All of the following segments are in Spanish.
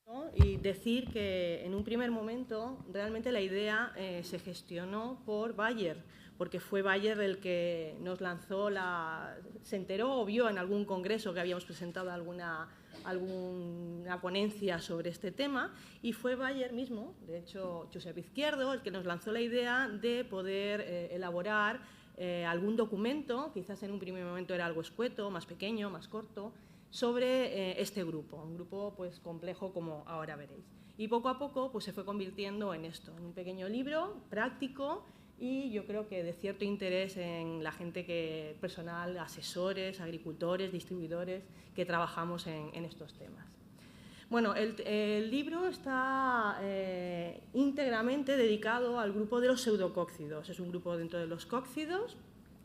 ¿no? Y decir que en un primer momento realmente la idea se gestionó por Bayer, porque fue Bayer el que nos lanzó se enteró o vio en algún congreso que habíamos presentado alguna ponencia sobre este tema, y fue Bayer mismo, de hecho Josep Izquierdo, el que nos lanzó la idea de poder elaborar algún documento, quizás en un primer momento era algo escueto, más pequeño, más corto, sobre este grupo, un grupo pues complejo como ahora veréis. Y poco a poco pues se fue convirtiendo en esto, en un pequeño libro práctico y yo creo que de cierto interés en la gente personal, asesores, agricultores, distribuidores, que trabajamos en estos temas. Bueno, el libro está íntegramente dedicado al grupo de los pseudocóccidos. Es un grupo dentro de los cóccidos,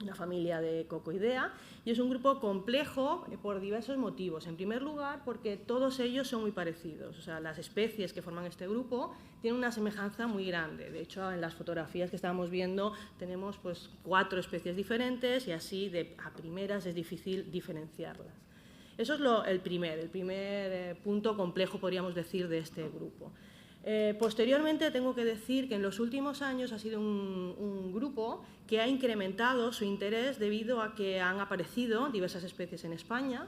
una familia de Cocoidea, y es un grupo complejo por diversos motivos. En primer lugar, porque todos ellos son muy parecidos. O sea, las especies que forman este grupo tienen una semejanza muy grande. De hecho, en las fotografías que estábamos viendo tenemos pues 4 especies diferentes y así a primeras es difícil diferenciarlas. Eso es el primer punto complejo, podríamos decir, de este grupo. Posteriormente, tengo que decir que en los últimos años ha sido un grupo que ha incrementado su interés debido a que han aparecido diversas especies en España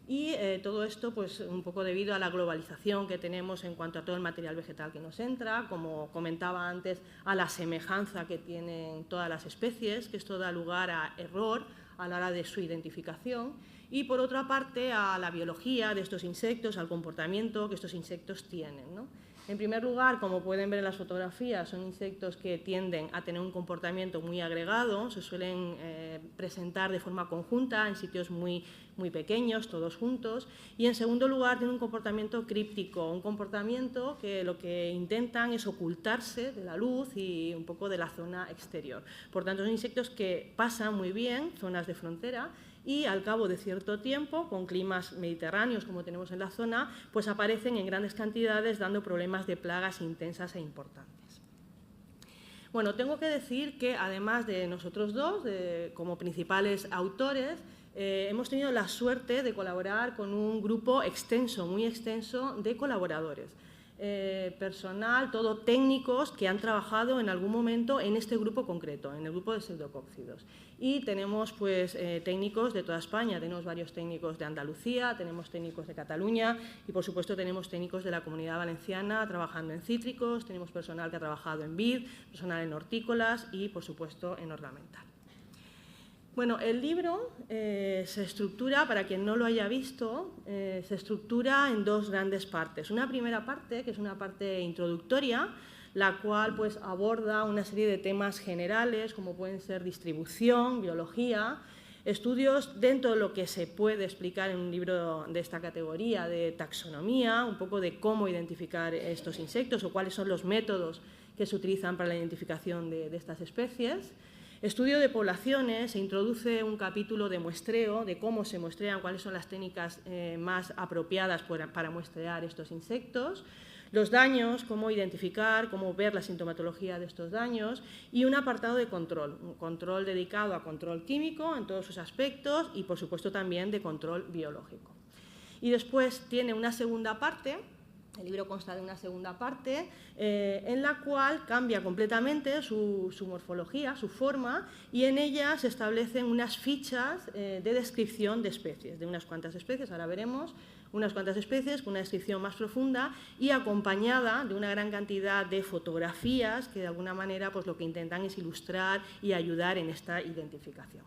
y todo esto pues, un poco debido a la globalización que tenemos en cuanto a todo el material vegetal que nos entra, como comentaba antes, a la semejanza que tienen todas las especies, que esto da lugar a error a la hora de su identificación, y por otra parte a la biología de estos insectos, al comportamiento que estos insectos tienen, ¿no? En primer lugar, como pueden ver en las fotografías, son insectos que tienden a tener un comportamiento muy agregado, se suelen presentar de forma conjunta en sitios muy pequeños, todos juntos, y en segundo lugar tienen un comportamiento críptico, un comportamiento que lo que intentan es ocultarse de la luz y un poco de la zona exterior. Por tanto, son insectos que pasan muy bien zonas de frontera y al cabo de cierto tiempo, con climas mediterráneos como tenemos en la zona, pues aparecen en grandes cantidades dando problemas de plagas intensas e importantes. Bueno, tengo que decir que además de nosotros dos, como principales autores, hemos tenido la suerte de colaborar con un grupo extenso, muy extenso, de colaboradores. Personal, todo técnicos que han trabajado en algún momento en este grupo concreto, en el grupo de pseudocóccidos. Y tenemos pues, técnicos de toda España, tenemos varios técnicos de Andalucía, tenemos técnicos de Cataluña y por supuesto tenemos técnicos de la Comunidad Valenciana trabajando en cítricos, tenemos personal que ha trabajado en vid, personal en hortícolas y por supuesto en ornamental. Bueno, el libro se estructura, para quien no lo haya visto, se estructura en 2 grandes partes. Una primera parte, que es una parte introductoria, la cual pues, aborda una serie de temas generales, como pueden ser distribución, biología, estudios dentro de lo que se puede explicar en un libro de esta categoría, de taxonomía, un poco de cómo identificar estos insectos o cuáles son los métodos que se utilizan para la identificación de estas especies. Estudio de poblaciones, se introduce un capítulo de muestreo, de cómo se muestrean, cuáles son las técnicas más apropiadas para muestrear estos insectos, los daños, cómo identificar, cómo ver la sintomatología de estos daños y un apartado de control, un control dedicado a control químico en todos sus aspectos y, por supuesto, también de control biológico. Y después tiene una segunda parte. El libro consta de una segunda parte en la cual cambia completamente su morfología, su forma, y en ella se establecen unas fichas de descripción de especies, de unas cuantas especies, ahora veremos, unas cuantas especies con una descripción más profunda y acompañada de una gran cantidad de fotografías que de alguna manera pues, lo que intentan es ilustrar y ayudar en esta identificación.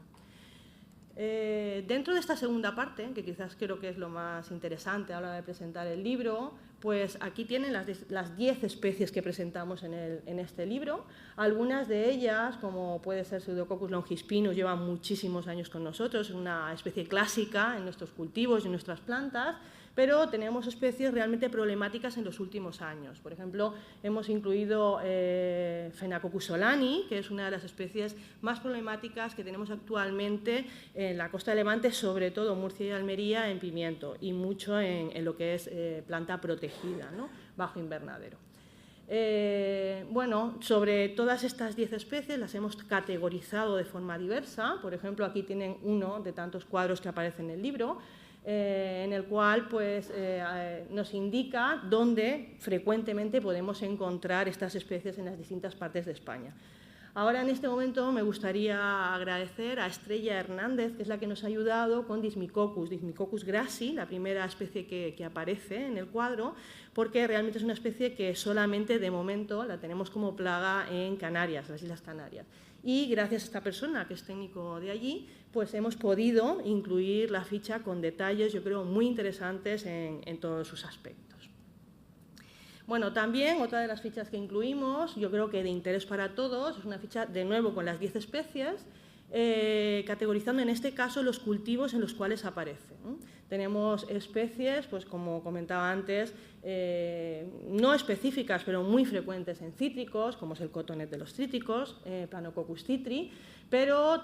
Dentro de esta segunda parte, que quizás creo que es lo más interesante a la hora de presentar el libro, pues aquí tienen las 10 especies que presentamos en este libro. Algunas de ellas, como puede ser Pseudococcus longispinus, llevan muchísimos años con nosotros, es una especie clásica en nuestros cultivos y en nuestras plantas, pero tenemos especies realmente problemáticas en los últimos años. Por ejemplo, hemos incluido Phenacoccus solani, que es una de las especies más problemáticas que tenemos actualmente en la costa de Levante, sobre todo Murcia y Almería, en pimiento, y mucho en lo que es planta protegida, ¿no? Bajo invernadero. Bueno, sobre todas estas 10 especies las hemos categorizado de forma diversa. Por ejemplo, aquí tienen uno de tantos cuadros que aparecen en el libro. en el cual pues, nos indica dónde frecuentemente podemos encontrar estas especies en las distintas partes de España. Ahora, en este momento, me gustaría agradecer a Estrella Hernández, que es la que nos ha ayudado con Dismicoccus grassi, la primera especie que aparece en el cuadro, porque realmente es una especie que solamente de momento la tenemos como plaga en Canarias, las Islas Canarias. Y gracias a esta persona, que es técnico de allí, pues hemos podido incluir la ficha con detalles, yo creo, muy interesantes en todos sus aspectos. Bueno, también otra de las fichas que incluimos, yo creo que de interés para todos, es una ficha de nuevo con las 10 especies, categorizando en este caso los cultivos en los cuales aparecen. Tenemos especies, pues como comentaba antes, no específicas, pero muy frecuentes en cítricos, como es el cotonet de los cítricos, Planococcus citri, pero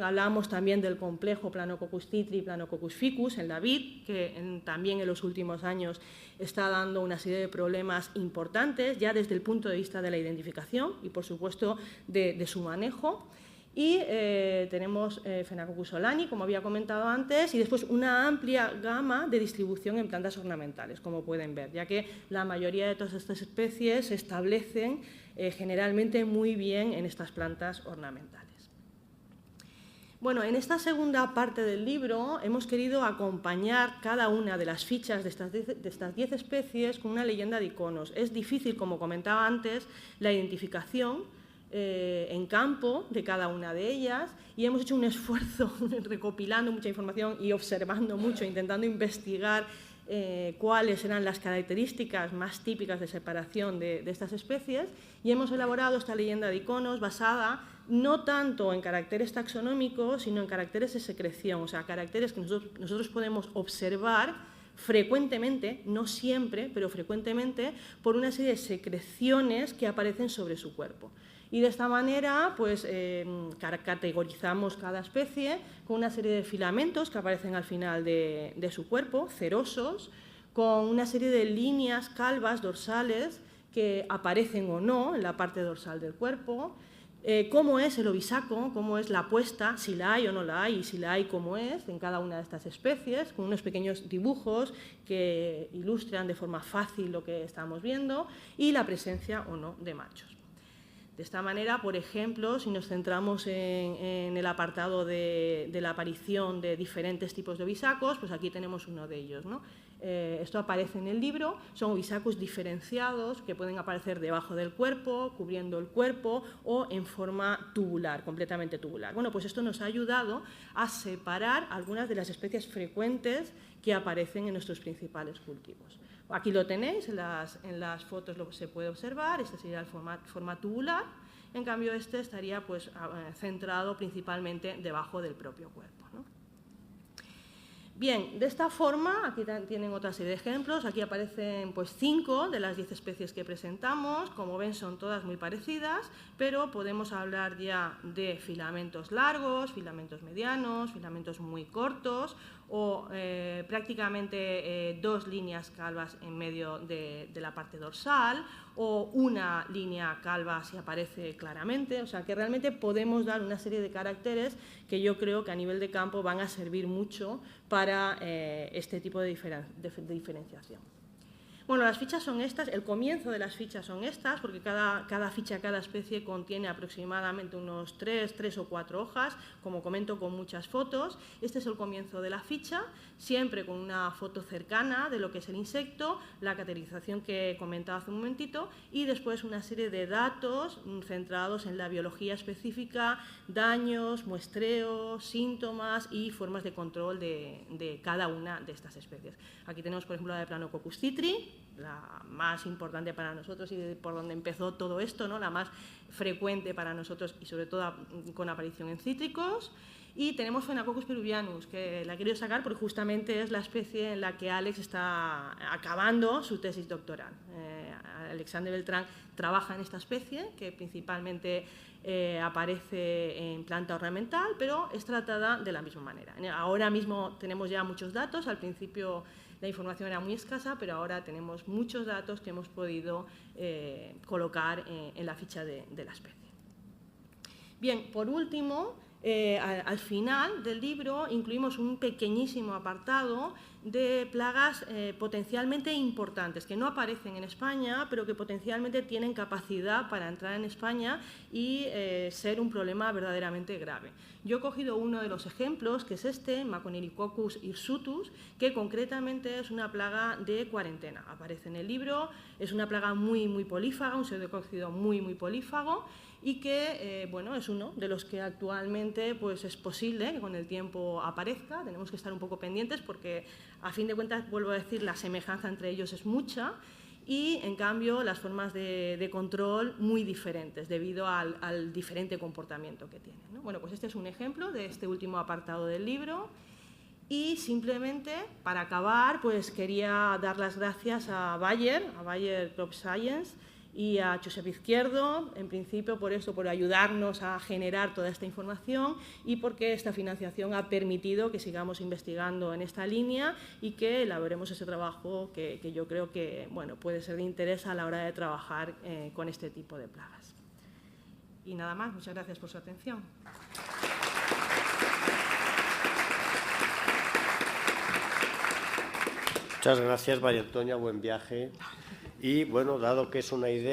hablamos también del complejo Planococcus citri y Planococcus ficus en la vid, que también en los últimos años está dando una serie de problemas importantes, ya desde el punto de vista de la identificación y, por supuesto, de su manejo. Y tenemos Phenacoccus solani, como había comentado antes, y después una amplia gama de distribución en plantas ornamentales, como pueden ver, ya que la mayoría de todas estas especies se establecen generalmente muy bien en estas plantas ornamentales. Bueno, en esta segunda parte del libro hemos querido acompañar cada una de las fichas de estas 10 especies con una leyenda de iconos. Es difícil, como comentaba antes, la identificación en campo de cada una de ellas y hemos hecho un esfuerzo recopilando mucha información y observando mucho, intentando investigar cuáles eran las características más típicas de separación de estas especies y hemos elaborado esta leyenda de iconos basada no tanto en caracteres taxonómicos, sino en caracteres de secreción, o sea, caracteres que nosotros podemos observar frecuentemente, no siempre, pero frecuentemente, por una serie de secreciones que aparecen sobre su cuerpo. Y de esta manera, pues, categorizamos cada especie con una serie de filamentos que aparecen al final de su cuerpo, cerosos, con una serie de líneas calvas dorsales que aparecen o no en la parte dorsal del cuerpo, cómo es el obisaco, cómo es la puesta, si la hay o no la hay, y si la hay, cómo es en cada una de estas especies, con unos pequeños dibujos que ilustran de forma fácil lo que estamos viendo, y la presencia o no de machos. De esta manera, por ejemplo, si nos centramos en el apartado de la aparición de diferentes tipos de ovisacos, pues aquí tenemos uno de ellos, ¿no? Esto aparece en el libro, son ovisacos diferenciados que pueden aparecer debajo del cuerpo, cubriendo el cuerpo o en forma tubular, completamente tubular. Bueno, pues esto nos ha ayudado a separar algunas de las especies frecuentes que aparecen en nuestros principales cultivos. Aquí lo tenéis, en las fotos lo se puede observar, este sería el forma tubular, en cambio este estaría pues, centrado principalmente debajo del propio cuerpo, ¿no? Bien, de esta forma, aquí tienen otra serie de ejemplos, aquí aparecen pues 5 de las 10 especies que presentamos, como ven son todas muy parecidas, pero podemos hablar ya de filamentos largos, filamentos medianos, filamentos muy cortos o prácticamente 2 líneas calvas en medio de la parte dorsal o una línea calva si aparece claramente, o sea que realmente podemos dar una serie de caracteres que yo creo que a nivel de campo van a servir mucho para este tipo de diferenciación. Bueno, las fichas son estas, el comienzo de las fichas son estas, porque cada ficha, cada especie contiene aproximadamente unos 3 o 4 hojas, como comento, con muchas fotos. Este es el comienzo de la ficha, siempre con una foto cercana de lo que es el insecto, la categorización que comentaba hace un momentito, y después una serie de datos centrados en la biología específica, daños, muestreos, síntomas y formas de control de cada una de estas especies. Aquí tenemos, por ejemplo, la de Planococcus citri, la más importante para nosotros y por donde empezó todo esto, ¿no? La más frecuente para nosotros y sobre todo con aparición en cítricos. Y tenemos Phenacoccus peruvianus, que la he querido sacar porque justamente es la especie en la que Alex está acabando su tesis doctoral. Alexander Beltrán trabaja en esta especie, que principalmente aparece en planta ornamental, pero es tratada de la misma manera. Ahora mismo tenemos ya muchos datos, al principio la información era muy escasa, pero ahora tenemos muchos datos que hemos podido colocar en la ficha de la especie. Bien, por último, Al final del libro incluimos un pequeñísimo apartado de plagas potencialmente importantes, que no aparecen en España, pero que potencialmente tienen capacidad para entrar en España y ser un problema verdaderamente grave. Yo he cogido uno de los ejemplos, que es este, Macroniricoccus hirsutus, que concretamente es una plaga de cuarentena. Aparece en el libro, es una plaga muy polífaga, un pseudocócido muy polífago, y que bueno, es uno de los que actualmente pues, es posible que con el tiempo aparezca. Tenemos que estar un poco pendientes porque, a fin de cuentas, vuelvo a decir, la semejanza entre ellos es mucha y, en cambio, las formas de control muy diferentes debido al diferente comportamiento que tienen, ¿no? Bueno, pues este es un ejemplo de este último apartado del libro. Y simplemente, para acabar, pues quería dar las gracias a Bayer Crop Science, y a Josep Izquierdo, en principio por esto, por ayudarnos a generar toda esta información y porque esta financiación ha permitido que sigamos investigando en esta línea y que elaboremos ese trabajo que yo creo que bueno, puede ser de interés a la hora de trabajar con este tipo de plagas. Y nada más, muchas gracias por su atención. Muchas gracias, María Antonia, buen viaje. Y bueno, dado que es una idea